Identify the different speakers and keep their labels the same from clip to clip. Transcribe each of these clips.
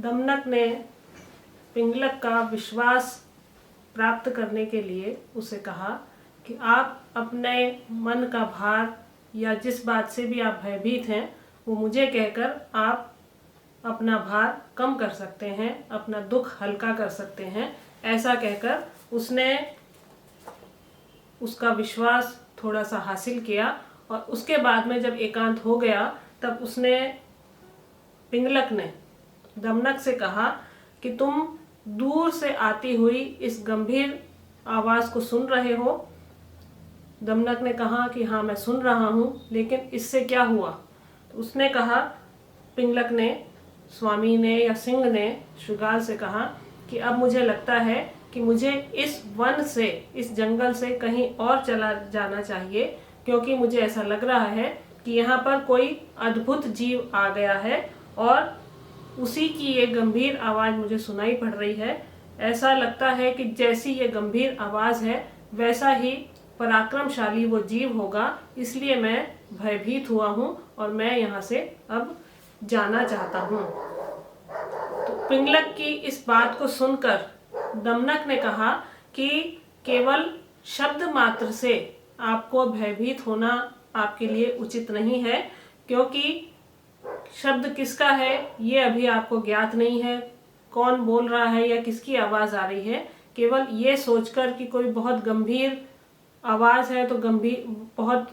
Speaker 1: दमनक ने पिंगलक का विश्वास प्राप्त करने के लिए उसे कहा कि आप अपने मन का भार या जिस बात से भी आप भयभीत हैं वो मुझे कहकर आप अपना भार कम कर सकते हैं, अपना दुख हल्का कर सकते हैं। ऐसा कहकर उसने उसका विश्वास थोड़ा सा हासिल किया और उसके बाद में जब एकांत हो गया तब उसने पिंगलक ने दमनक से कहा कि तुम दूर से आती हुई इस गंभीर आवाज़ को सुन रहे हो। दमनक ने कहा कि हाँ मैं सुन रहा हूँ, लेकिन इससे क्या हुआ? तो उसने कहा, पिंगलक ने, स्वामी ने या सिंह ने शृगाल से कहा कि अब मुझे लगता है कि मुझे इस वन से, इस जंगल से कहीं और चला जाना चाहिए, क्योंकि मुझे ऐसा लग रहा है कि यहाँ पर कोई अद्भुत जीव आ गया है और उसी की ये गंभीर आवाज़ मुझे सुनाई पड़ रही है। ऐसा लगता है कि जैसी ये गंभीर आवाज़ है वैसा ही पराक्रमशाली वो जीव होगा, इसलिए मैं भयभीत हुआ हूँ और मैं यहाँ से अब जाना चाहता हूँ। तो पिंगलक की इस बात को सुनकर दमनक ने कहा कि केवल शब्द मात्र से आपको भयभीत होना आपके लिए उचित नहीं है, क्योंकि शब्द किसका है ये अभी आपको ज्ञात नहीं है, कौन बोल रहा है या किसकी आवाज़ आ रही है। केवल ये सोचकर कि कोई बहुत गंभीर आवाज़ है तो गंभीर बहुत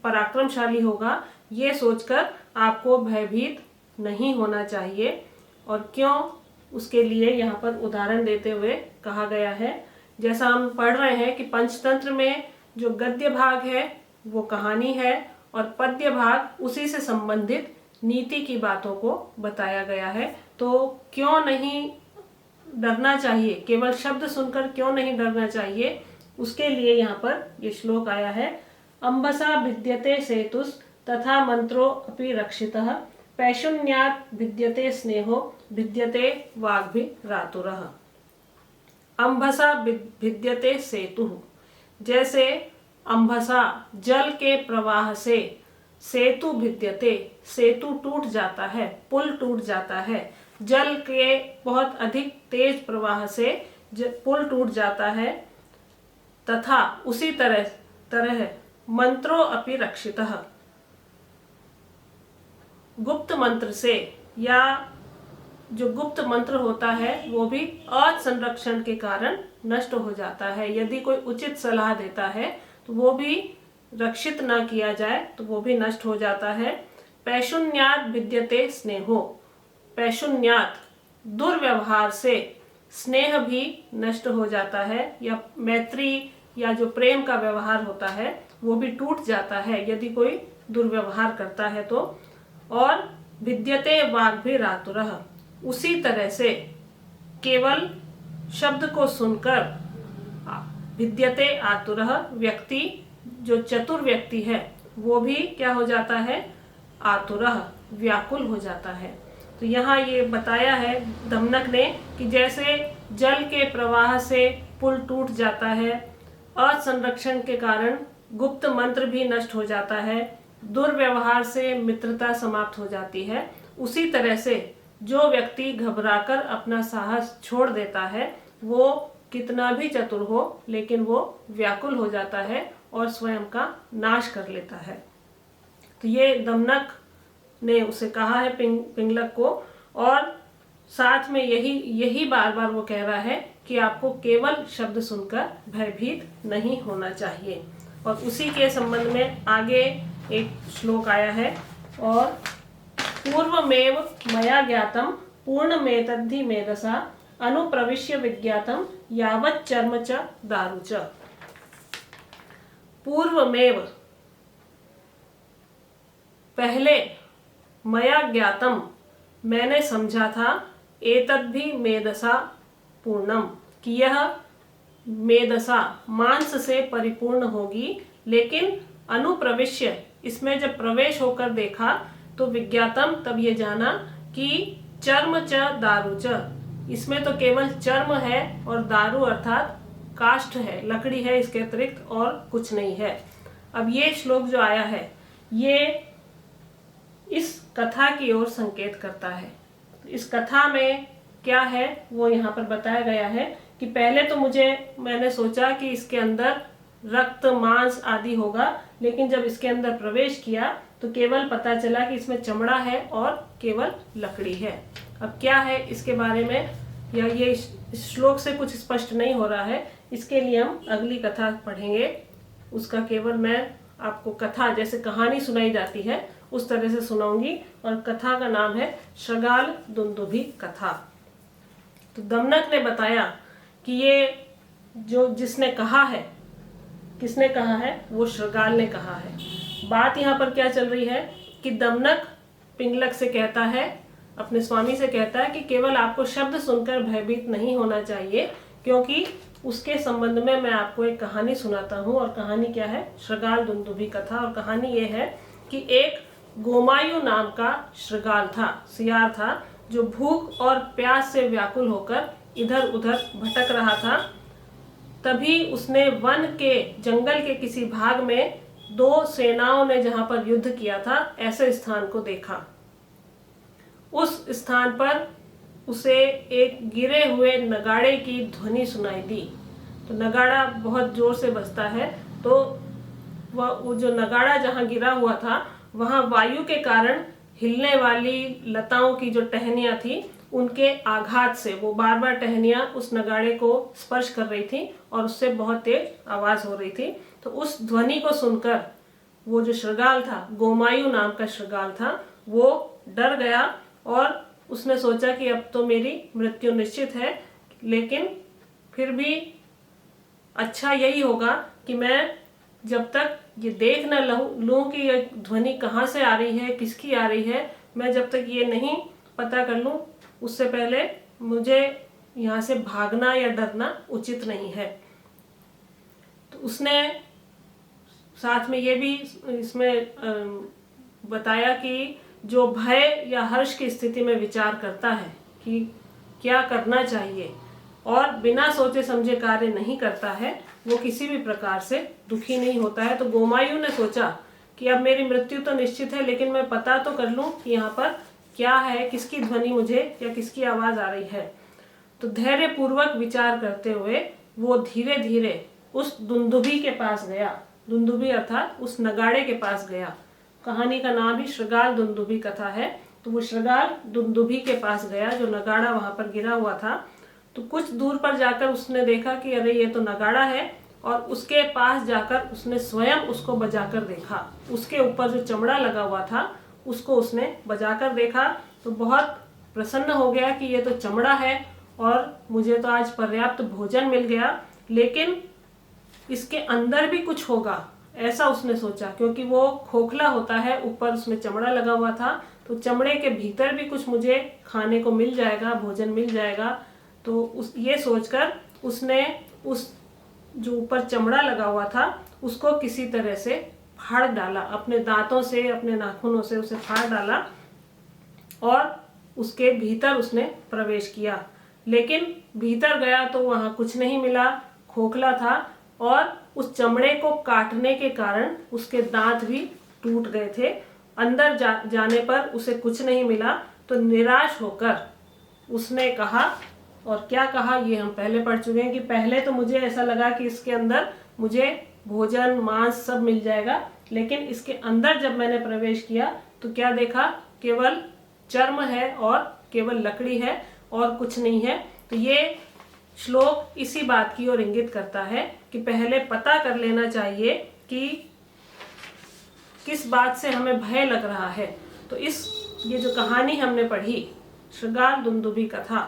Speaker 1: पराक्रमशाली होगा, ये सोचकर आपको भयभीत नहीं होना चाहिए। और क्यों, उसके लिए यहाँ पर उदाहरण देते हुए कहा गया है। जैसा हम पढ़ रहे हैं कि पंचतंत्र में जो गद्य भाग है वो कहानी है और पद्य भाग उसी से संबंधित नीति की बातों को बताया गया है। तो क्यों नहीं डरना चाहिए, केवल शब्द सुनकर क्यों नहीं डरना चाहिए, उसके लिए यहाँ पर ये श्लोक आया है। अंबसा भिद्यते सेतुस तथा मंत्रो अपि रक्षितः, पैशुन्यात् भिद्यते स्नेहो भिद्यते वाग्भिरातुरः। अंबसा भिद्यते सेतु, जैसे अंबसा जल के प्रवाह से सेतु भिद्यते, सेतु टूट जाता है, पुल टूट जाता है। जल के बहुत अधिक तेज प्रवाह से पुल टूट जाता है। तथा उसी तरह मंत्रो अपि रक्षितः, गुप्त मंत्र से या जो गुप्त मंत्र होता है वो भी असंरक्षण के कारण नष्ट हो जाता है। यदि कोई उचित सलाह देता है तो वो भी रक्षित ना किया जाए तो वो भी नष्ट हो जाता है। पैशुन्यात् भिद्यते स्नेहो, पैशुन्यात् दुर्व्यवहार से स्नेह भी नष्ट हो जाता है, या मैत्री या जो प्रेम का व्यवहार होता है वो भी टूट जाता है यदि कोई दुर्व्यवहार करता है तो। और भिद्यते वाग्भिरातुरः, उसी तरह से केवल शब्द को सुनकर भिद्यते आतुरः, व्यक्ति जो चतुर व्यक्ति है वो भी क्या हो जाता है, आतुरः, व्याकुल हो जाता है। तो यहाँ ये बताया है दमनक ने कि जैसे जल के प्रवाह से पुल टूट जाता है, असंरक्षण के कारण गुप्त मंत्र भी नष्ट हो जाता है, दुर्व्यवहार से मित्रता समाप्त हो जाती है, उसी तरह से जो व्यक्ति घबराकर अपना साहस छोड़ देता है वो कितना भी चतुर हो लेकिन वो व्याकुल हो जाता है और स्वयं का नाश कर लेता है। तो ये दमनक ने उसे कहा है पिंगलक को, और साथ में यही बार बार वो कह रहा है कि आपको केवल शब्द सुनकर भयभीत नहीं होना चाहिए। और उसी के संबंध में आगे एक श्लोक आया है, और पूर्वमेव मया ज्ञातम पूर्णमेतद्धि मेधसा अनुप्रविश्य विज्ञातम यावत् चर्म च दारु च। पूर्वमेव, पहले, मया ज्ञातम, मैंने समझा था, एतद्धि मेधसा पूर्णम, कि यह मेधसा मांस से परिपूर्ण होगी, लेकिन अनुप्रविश्य, इसमें जब प्रवेश होकर देखा तो विज्ञातम, तब ये जाना कि चर्म च दारु च, इसमें तो केवल चर्म है और दारू अर्थात काष्ठ है, लकड़ी है, इसके अतिरिक्त और कुछ नहीं है। अब ये श्लोक जो आया है ये इस कथा की ओर संकेत करता है। इस कथा में क्या है वो यहाँ पर बताया गया है कि पहले तो मैंने सोचा कि इसके अंदर रक्त मांस आदि होगा, लेकिन जब इसके अंदर प्रवेश किया तो केवल पता चला कि इसमें चमड़ा है और केवल लकड़ी है। अब क्या है इसके बारे में, या ये इस श्लोक से कुछ स्पष्ट नहीं हो रहा है, इसके लिए हम अगली कथा पढ़ेंगे। उसका केवल मैं आपको कथा जैसे कहानी सुनाई जाती है उस तरह से सुनाऊंगी, और कथा का नाम है शृगाल दुंदुभी कथा। तो दमनक ने बताया कि ये जो जिसने कहा है, किसने कहा है, वो शृगाल ने कहा है। बात यहाँ पर क्या चल रही है कि दमनक पिंगलक से कहता है, अपने स्वामी से कहता है कि केवल आपको शब्द सुनकर भयभीत नहीं होना चाहिए, क्योंकि उसके संबंध में मैं आपको एक कहानी सुनाता हूँ। और कहानी क्या है, शृगाल दुंदुभी कथा। और कहानी ये है कि एक गोमायु नाम का शृगाल था, सियार था, जो भूख और प्यास से व्याकुल होकर इधर उधर भटक रहा था। तभी उसने वन के जंगल के किसी भाग में दो सेनाओं ने जहां पर युद्ध किया था ऐसे स्थान को देखा। उस स्थान पर उसे एक गिरे हुए नगाड़े की ध्वनि सुनाई दी। तो नगाड़ा बहुत जोर से बजता है, तो वो जो नगाड़ा जहां गिरा हुआ था वहां वायु के कारण हिलने वाली लताओं की जो टहनियां थी उनके आघात से वो बार बार टहनियां उस नगाड़े को स्पर्श कर रही थी और उससे बहुत तेज आवाज हो रही थी। तो उस ध्वनि को सुनकर वो जो शृगाल था, गोमायु नाम का शृगाल था, वो डर गया और उसने सोचा कि अब तो मेरी मृत्यु निश्चित है, लेकिन फिर भी अच्छा यही होगा कि मैं जब तक ये देख न लूं कि ये ध्वनि कहाँ से आ रही है, किसकी आ रही है, मैं जब तक ये नहीं पता कर लूं उससे पहले मुझे यहाँ से भागना या डरना उचित नहीं है। तो उसने साथ में ये भी इसमें बताया कि जो भय या हर्ष की स्थिति में विचार करता है कि क्या करना चाहिए और बिना सोचे समझे कार्य नहीं करता है, वो किसी भी प्रकार से दुखी नहीं होता है। तो गोमायु ने सोचा कि अब मेरी मृत्यु तो निश्चित है, लेकिन मैं पता तो कर लूं कि यहाँ पर क्या है, किसकी ध्वनि मुझे या किसकी आवाज आ रही है। तो धैर्य पूर्वक विचार करते हुए वो धीरे धीरे उस दुंदुभी के पास गया। दुंदुभी अर्थात उस नगाड़े के पास गया। कहानी का नाम ही शृगाल दुंदुभी कथा है। तो वो शृगाल दुंदुभी के पास गया, जो नगाड़ा वहां पर गिरा हुआ था। तो कुछ दूर पर जाकर उसने देखा कि अरे ये तो नगाड़ा है, और उसके पास जाकर उसने स्वयं उसको बजाकर देखा। उसके ऊपर जो चमड़ा लगा हुआ था उसको उसने बजाकर देखा, तो बहुत प्रसन्न हो गया कि ये तो चमड़ा है और मुझे तो आज पर्याप्त भोजन मिल गया, लेकिन इसके अंदर भी कुछ होगा ऐसा उसने सोचा, क्योंकि वो खोखला होता है, ऊपर उसमें चमड़ा लगा हुआ था, तो चमड़े के भीतर भी कुछ मुझे खाने को मिल जाएगा, भोजन मिल जाएगा। तो ये सोचकर उसने उस जो ऊपर चमड़ा लगा हुआ था उसको किसी तरह से फाड़ डाला, अपने दांतों से, अपने नाखूनों से उसे फाड़ डाला और उसके भीतर उसने प्रवेश किया। लेकिन भीतर गया तो वहां कुछ नहीं मिला, खोखला था, और उस चमड़े को काटने के कारण उसके दांत भी टूट गए थे। अंदर जाने पर उसे कुछ नहीं मिला, तो निराश होकर उसने कहा, और क्या कहा ये हम पहले पढ़ चुके हैं कि पहले तो मुझे ऐसा लगा कि इसके अंदर मुझे भोजन मांस सब मिल जाएगा, लेकिन इसके अंदर जब मैंने प्रवेश किया तो क्या देखा, केवल चर्म है और केवल लकड़ी है और कुछ नहीं है। तो ये श्लोक इसी बात की ओर इंगित करता है कि पहले पता कर लेना चाहिए कि किस बात से हमें भय लग रहा है। तो ये जो कहानी हमने पढ़ी शृगाल दुंदुभी कथा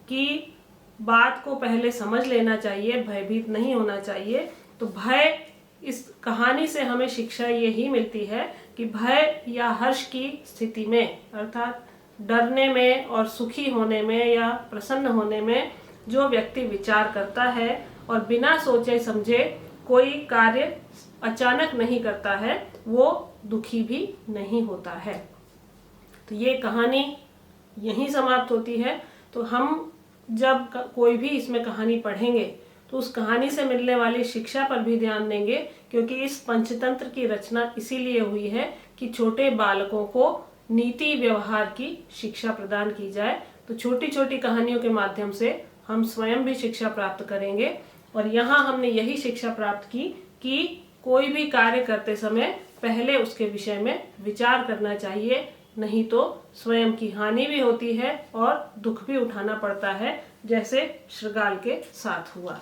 Speaker 1: की बात को पहले समझ लेना चाहिए, भयभीत नहीं होना चाहिए। तो भय, इस कहानी से हमें शिक्षा यही मिलती है कि भय या हर्ष की स्थिति में, अर्थात डरने में और सुखी होने में या प्रसन्न होने में जो व्यक्ति विचार करता है और बिना सोचे समझे कोई कार्य अचानक नहीं करता है, वो दुखी भी नहीं होता है। तो ये कहानी यहीं समाप्त होती है। तो हम जब कोई भी इसमें कहानी पढ़ेंगे तो उस कहानी से मिलने वाली शिक्षा पर भी ध्यान देंगे, क्योंकि इस पंचतंत्र की रचना इसीलिए हुई है कि छोटे बालकों को नीति व्यवहार की शिक्षा प्रदान की जाए। तो छोटी छोटी कहानियों के माध्यम से हम स्वयं भी शिक्षा प्राप्त करेंगे। और यहाँ हमने यही शिक्षा प्राप्त की कि कोई भी कार्य करते समय पहले उसके विषय में विचार करना चाहिए, नहीं तो स्वयं की हानि भी होती है और दुख भी उठाना पड़ता है, जैसे शृगाल के साथ हुआ।